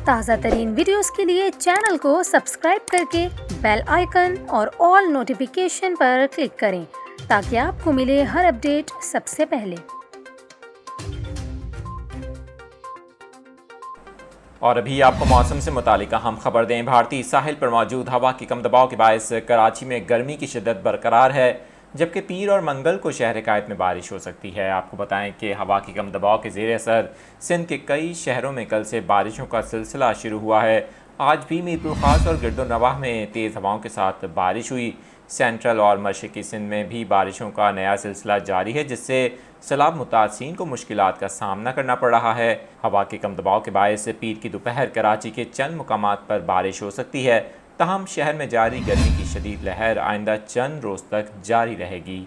ताज़ा तरीन वीडियोस के लिए चैनल को सब्सक्राइब करके बेल आइकन और ऑल नोटिफिकेशन पर क्लिक करें ताकि आपको मिले हर अपडेट सबसे पहले। और अभी आपको मौसम से मुतालिक हम खबर दें। भारतीय साहिल पर मौजूद हवा की कम दबाव के बायस कराची में गर्मी की शिद्दत बरकरार है, जबकि पीर और मंगल को शहर कायद में बारिश हो सकती है। आपको बताएं कि हवा की कम दबाव के ज़ेर असर सिंध के कई शहरों में कल से बारिशों का सिलसिला शुरू हुआ है। आज भी मीरपुर ख़ास और गिरदोनवाह में तेज़ हवाओं के साथ बारिश हुई। सेंट्रल और मशरक़ी सिंध में भी बारिशों का नया सिलसिला जारी है, जिससे सैलाब मुतासिरीन को मुश्किलात का सामना करना पड़ रहा है। हवा के कम दबाव के बायस पीर की दोपहर कराची के चंद मुकामात पर बारिश हो सकती है। तहम शहर में जारी गर्मी की शदीद लहर आइंदा चंद रोज़ तक जारी रहेगी।